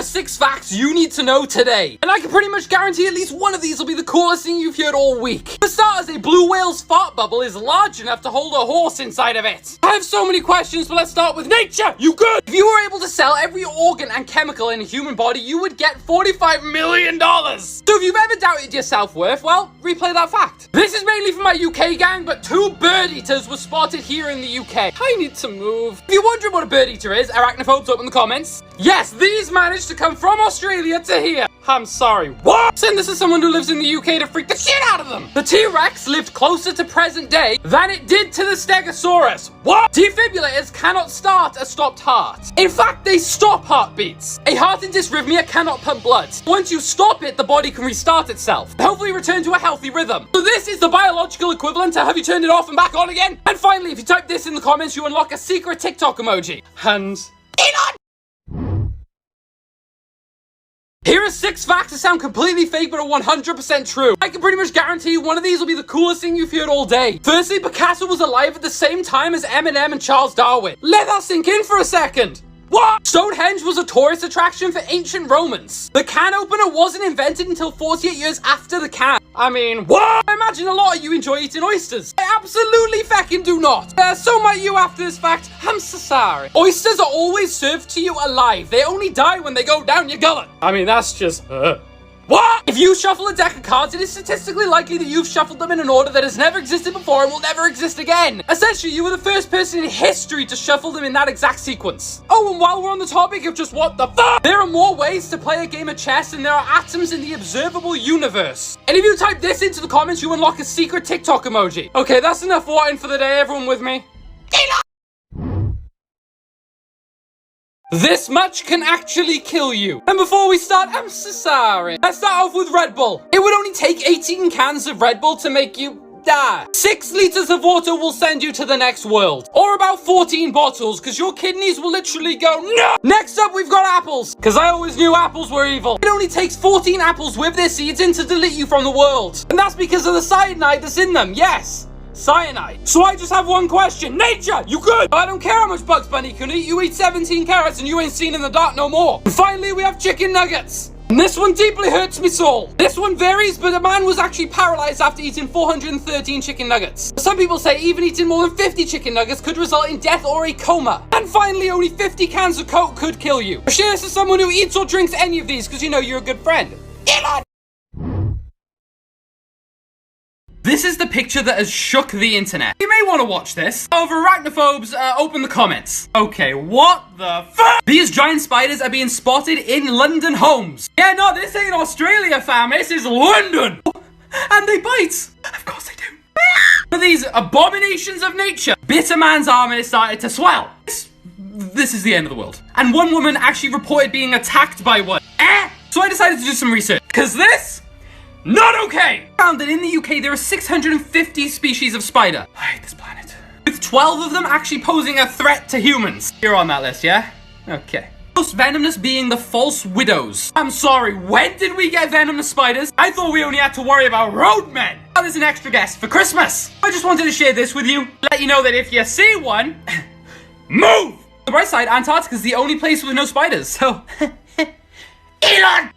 6 facts you need to know today. And I can pretty much guarantee at least one of these will be the coolest thing you've heard all week. For starters, a blue whale's fart bubble is large enough to hold a horse inside of it. I have so many questions, but let's start with nature. You good? If you were able to sell every organ and chemical in a human body, you would get $45 million. So if you've ever doubted your self-worth, well, replay that fact. This is mainly for my UK gang, but 2 bird eaters were spotted here in the UK. I need to move. If you're wondering what a bird eater is, arachnophobes, up in the comments. Yes, these managed to come from Australia to here. I'm sorry, what? Send this to someone who lives in the UK to freak the shit out of them. The T-Rex lived closer to present day than it did to the Stegosaurus. What? Defibrillators cannot start a stopped heart. In fact, they stop heartbeats. A heart in dysrhythmia cannot pump blood. Once you stop it, the body can restart itself, hopefully return to a healthy rhythm. So this is the biological equivalent to have you turned it off and back on again. And finally, if you type this in the comments, you unlock a secret TikTok emoji. Hands. Elon! Here are 6 facts that sound completely fake but are 100% true. I can pretty much guarantee you one of these will be the coolest thing you've heard all day. Firstly, Picasso was alive at the same time as Eminem and Charles Darwin. Let that sink in for a second. What? Stonehenge was a tourist attraction for ancient Romans. The can opener wasn't invented until 48 years after the can. I mean, what? I imagine a lot of you enjoy eating oysters. I absolutely fucking do not. So might you after this fact. I'm so sorry. Oysters are always served to you alive. They only die when they go down your gullet. I mean, that's just... What? If you shuffle a deck of cards, it is statistically likely that you've shuffled them in an order that has never existed before and will never exist again. Essentially, you were the first person in history to shuffle them in that exact sequence. Oh, and while we're on the topic of just what the fuck, there are more ways to play a game of chess than there are atoms in the observable universe. And if you type this into the comments, you unlock a secret TikTok emoji. Okay, that's enough warning for the day. Everyone with me? This much can actually kill you. And before we start, I'm so sorry. Let's start off with Red Bull. It would only take 18 cans of Red Bull to make you die. 6 liters of water will send you to the next world. Or about 14 bottles, because your kidneys will literally go no. Next up, we've got apples, because I always knew apples were evil. It only takes 14 apples with their seeds in to delete you from the world. And that's because of the cyanide that's in them, yes. Cyanide. So I just have one question. Nature, you good? I don't care how much Bugs Bunny can eat. You eat 17 carrots and you ain't seen in the dark no more. And finally, we have chicken nuggets. And this one deeply hurts me soul. This one varies, but a man was actually paralyzed after eating 413 chicken nuggets. Some people say even eating more than 50 chicken nuggets could result in death or a coma. And finally, only 50 cans of Coke could kill you. Share this to someone who eats or drinks any of these because you know you're a good friend. Elon! This is the picture that has shook the internet. You may want to watch this. Oh, for arachnophobes, open the comments. Okay, what the fuck? These giant spiders are being spotted in London homes. Yeah, no, this ain't Australia, fam. This is London. And they bite. Of course they do. For these abominations of nature, Bitter Man's arm is started to swell. This is the end of the world. And one woman actually reported being attacked by one. So I decided to do some research. Because this... not okay! Found that in the UK there are 650 species of spider. I hate this planet. With 12 of them actually posing a threat to humans. You're on that list, yeah? Okay. Most venomous being the false widows. I'm sorry, when did we get venomous spiders? I thought we only had to worry about roadmen. Now there's an extra guest for Christmas. I just wanted to share this with you. Let you know that if you see one, move! On the bright side, Antarctica is the only place with no spiders, so... Elon!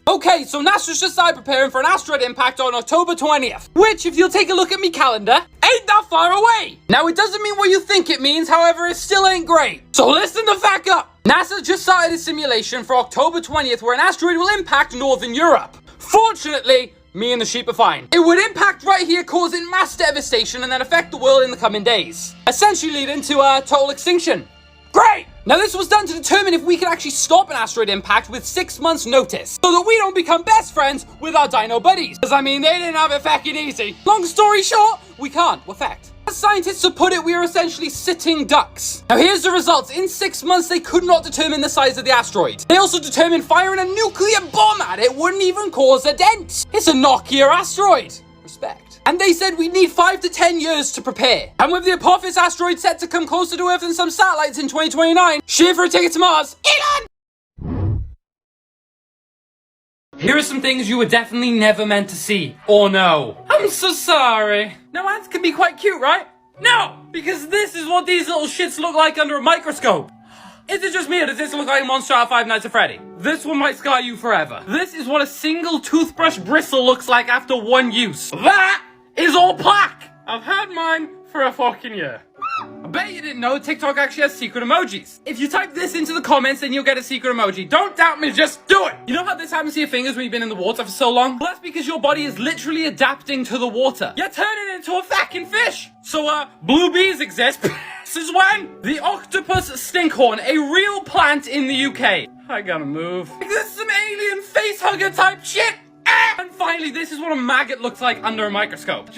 Okay, so NASA's just started preparing for an asteroid impact on October 20th, which, if you'll take a look at me calendar, ain't that far away. Now, it doesn't mean what you think it means, however, it still ain't great. So listen the fuck up. NASA just started a simulation for October 20th where an asteroid will impact Northern Europe. Fortunately, me and the sheep are fine. It would impact right here, causing mass devastation and then affect the world in the coming days, essentially leading to total extinction. Great! Now this was done to determine if we could actually stop an asteroid impact with 6 months notice, so that we don't become best friends with our dino buddies. Because I mean, they didn't have it fucking easy. Long story short, we can't, we're fact. As scientists have put it, we are essentially sitting ducks. Now here's the results. In 6 months, they could not determine the size of the asteroid. They also determined firing a nuclear bomb at it wouldn't even cause a dent. It's a Nokia asteroid. Respect. And they said we'd need 5 to 10 years to prepare. And with the Apophis asteroid set to come closer to Earth than some satellites in 2029, share for a ticket to Mars. Elon! Here are some things you were definitely never meant to see or know. I'm so sorry. Now ants can be quite cute, right? No! Because this is what these little shits look like under a microscope. Is it just me, or does this look like a monster out of Five Nights at Freddy? This one might scar you forever. This is what a single toothbrush bristle looks like after one use. That is all plaque! I've had mine for a fucking year. I bet you didn't know TikTok actually has secret emojis. If you type this into the comments, then you'll get a secret emoji. Don't doubt me, just do it! You know how this happens to your fingers when you've been in the water for so long? Well, that's because your body is literally adapting to the water. You're turning into a fucking fish! So, blue bees exist. This is when the octopus stinkhorn, a real plant in the UK. I gotta move. This is some alien face hugger type shit! And finally, this is what a maggot looks like under a microscope.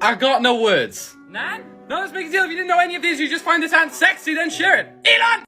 I got no words. Nan? No, let's make a deal. If you didn't know any of these, you just find this ant sexy, then share it. Elon!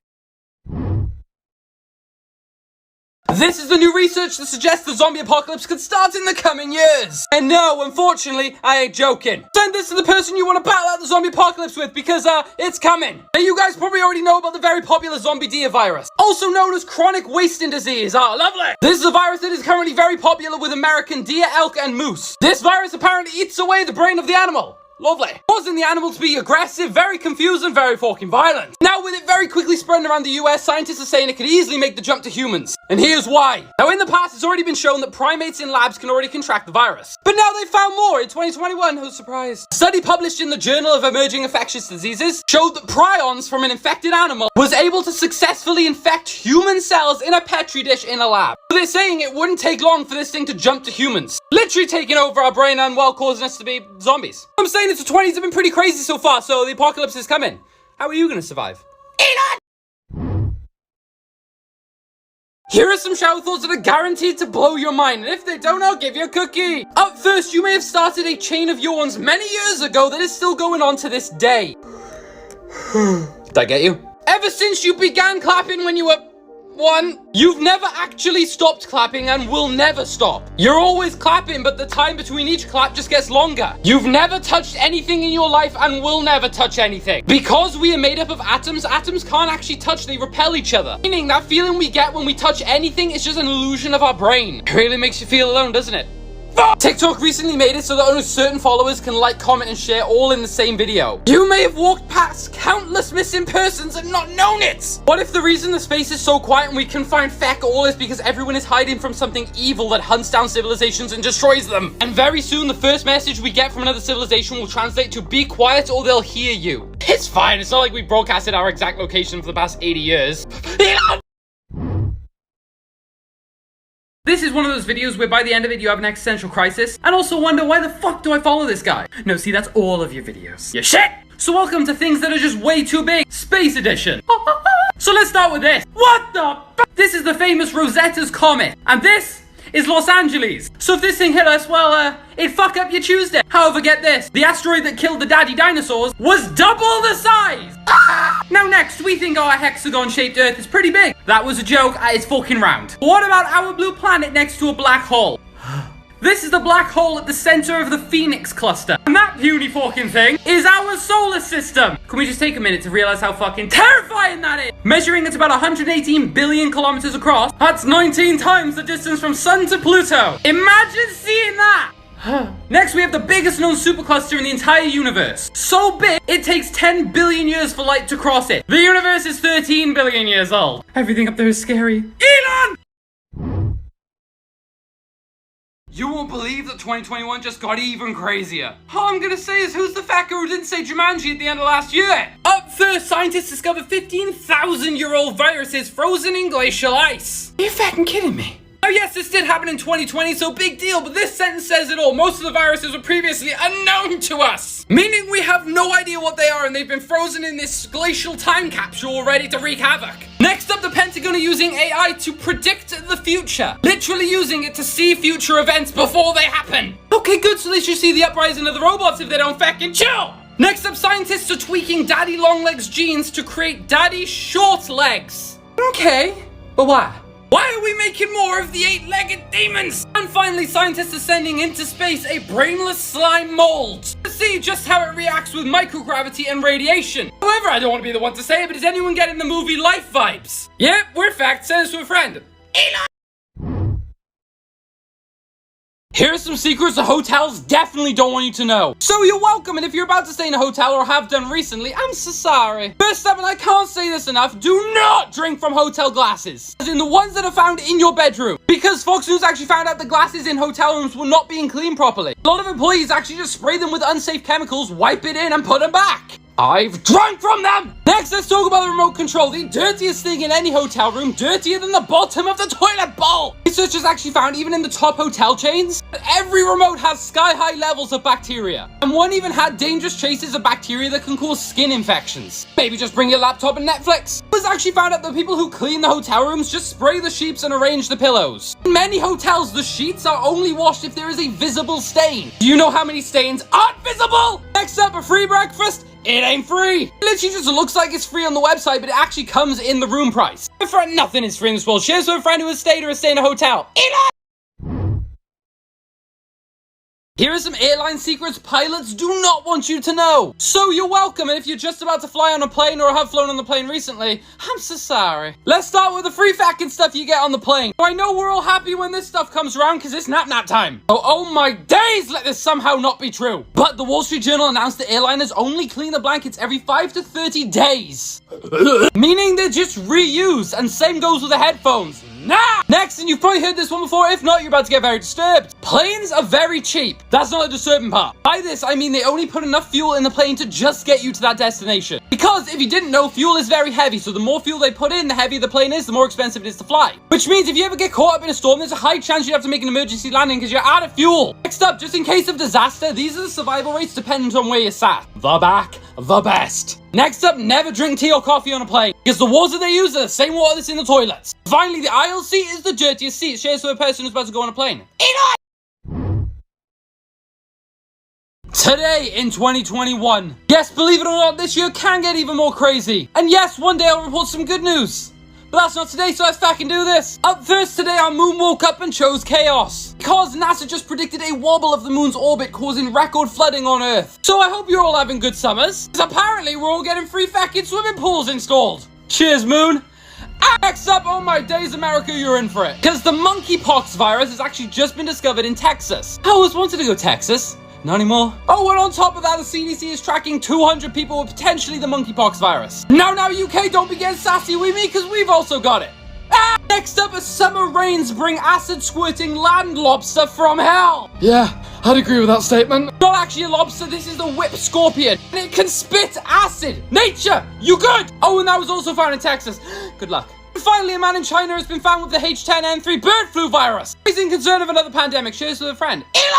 This is the new research that suggests the zombie apocalypse could start in the coming years. And no, unfortunately, I ain't joking. Send this to the person you want to battle out the zombie apocalypse with because, it's coming. Now, you guys probably already know about the very popular zombie deer virus, also known as chronic wasting disease. Lovely. This is a virus that is currently very popular with American deer, elk, and moose. This virus apparently eats away the brain of the animal. Lovely. Causing the animal to be aggressive, very confused, and very fucking violent. Now, with it very quickly spreading around the US, scientists are saying it could easily make the jump to humans. And here's why. Now, in the past, it's already been shown that primates in labs can already contract the virus. But now they found more in 2021. Oh, surprise. A study published in the Journal of Emerging Infectious Diseases showed that prions from an infected animal was able to successfully infect human cells in a petri dish in a lab. So they're saying it wouldn't take long for this thing to jump to humans, literally taking over our brain and, well, causing us to be zombies. I'm saying the 20s have been pretty crazy so far, so the apocalypse is coming. How are you gonna survive? Elon! Here are some shower thoughts that are guaranteed to blow your mind, and if they don't, I'll give you a cookie. Up first, you may have started a chain of yawns many years ago that is still going on to this day. Did I get you? Ever since you began clapping when you were 1, you've never actually stopped clapping and will never stop. You're always clapping, but the time between each clap just gets longer. You've never touched anything in your life and will never touch anything. Because we are made up of atoms, atoms can't actually touch, they repel each other. Meaning that feeling we get when we touch anything is just an illusion of our brain. It really makes you feel alone, doesn't it? TikTok recently made it so that only certain followers can like, comment, and share all in the same video. You may have walked past countless missing persons and not known it! What if the reason the space is so quiet and we can find feck all is because everyone is hiding from something evil that hunts down civilizations and destroys them? And very soon the first message we get from another civilization will translate to be quiet or they'll hear you. It's fine, it's not like we broadcasted our exact location for the past 80 years. This is one of those videos where by the end of it you have an existential crisis and also wonder why the fuck do I follow this guy? No, see, that's all of your videos. You shit! So welcome to things that are just way too big, Space Edition. So let's start with this. What the fuck? This is the famous Rosetta's Comet, and this is Los Angeles. So if this thing hit us, well, it'd fuck up your Tuesday. However, get this. The asteroid that killed the daddy dinosaurs was double the size. Now next, we think our hexagon-shaped Earth is pretty big. That was a joke, it's fucking round. But what about our blue planet next to a black hole? This is the black hole at the center of the Phoenix cluster. And that puny fucking thing is our solar system. Can we just take a minute to realize how fucking terrifying that is? Measuring at about 118 billion kilometers across, that's 19 times the distance from Sun to Pluto. Imagine seeing that. Next, we have the biggest known supercluster in the entire universe. So big, it takes 10 billion years for light to cross it. The universe is 13 billion years old. Everything up there is scary. Elon! You won't believe that 2021 just got even crazier. All I'm gonna say is, who's the fucker who didn't say Jumanji at the end of last year? Up first, scientists discovered 15,000-year-old viruses frozen in glacial ice. Are you fucking kidding me? Now yes, this did happen in 2020, so big deal, but this sentence says it all. Most of the viruses were previously unknown to us. Meaning we have no idea what they are, and they've been frozen in this glacial time capsule ready to wreak havoc. Next up, the Pentagon are using AI to predict the future. Literally using it to see future events before they happen. Okay, good, so they should see the uprising of the robots if they don't fucking chill. Next up, scientists are tweaking Daddy Longlegs genes to create Daddy Short Legs. Okay, but why? Why are we making more of the 8-legged demons? And finally, scientists are sending into space a brainless slime mold to see just how it reacts with microgravity and radiation. However, I don't want to be the one to say it, but is anyone getting the movie Life vibes? Yep, we're fact. Send us to a friend. Elon! Here are some secrets the hotels definitely don't want you to know. So you're welcome, and if you're about to stay in a hotel or have done recently, I'm so sorry. First up, and I can't say this enough, do not drink from hotel glasses. As in the ones that are found in your bedroom. Because Fox News actually found out the glasses in hotel rooms were not being cleaned properly. A lot of employees actually just spray them with unsafe chemicals, wipe it in, and put them back. I've drunk from them! Next, let's talk about the remote control. The dirtiest thing in any hotel room, dirtier than the bottom of the toilet bowl. Researchers actually found, even in the top hotel chains, that every remote has sky-high levels of bacteria. And one even had dangerous traces of bacteria that can cause skin infections. Maybe just bring your laptop and Netflix. It was actually found out that people who clean the hotel rooms just spray the sheets and arrange the pillows. In many hotels, the sheets are only washed if there is a visible stain. Do you know how many stains aren't visible? Next up, a free breakfast. It ain't free. It literally just looks like it's free on the website, but it actually comes in the room price. My friend, nothing is free in this world. Cheers to a friend who has stayed or is staying in a hotel. Here are some airline secrets pilots do not want you to know. So you're welcome, and if you're just about to fly on a plane or have flown on the plane recently, I'm so sorry. Let's start with the free fucking stuff you get on the plane. I know we're all happy when this stuff comes around because it's nap time. Oh my days, let this somehow not be true. But the Wall Street Journal announced that airliners only clean the blankets every 5 to 30 days. Meaning they're just reused, and same goes with the headphones. Nah! Next, and you've probably heard this one before, if not, you're about to get very disturbed. Planes are very cheap. That's not a disturbing part. By this, I mean they only put enough fuel in the plane to just get you to that destination. Because if you didn't know, fuel is very heavy, so the more fuel they put in, the heavier the plane is, the more expensive it is to fly. Which means if you ever get caught up in a storm, there's a high chance you'd have to make an emergency landing because you're out of fuel. Next up, just in case of disaster, these are the survival rates dependent on where you're sat. The back, the best. Next up, never drink tea or coffee on a plane, because the water they use are the same water that's in the toilets. Finally, the aisle seat is the dirtiest seat. Shares with a person who's about to go on a plane. Today in 2021. Yes, believe it or not, this year can get even more crazy. And yes, one day I'll report some good news. But that's not today, so let's fucking do this. Up first today, our moon woke up and chose chaos. Because NASA just predicted a wobble of the moon's orbit causing record flooding on Earth. So I hope you're all having good summers. Because apparently we're all getting free fucking swimming pools installed. Cheers, moon. Next up, oh my days, America, you're in for it. Because the monkeypox virus has actually just been discovered in Texas. I always wanted to go Texas. Not anymore. Oh, and on top of that, the CDC is tracking 200 people with potentially the monkeypox virus. Now, UK, don't be getting sassy with me, because we've also got it. Next up, summer rains bring acid-squirting land lobster from hell. Yeah, I'd agree with that statement. Not actually a lobster, this is the whip scorpion. And it can spit acid. Nature, you good? Oh, and that was also found in Texas. Good luck. And finally, a man in China has been found with the H10N3 bird flu virus. Raising concern of another pandemic. Cheers with a friend. Eli!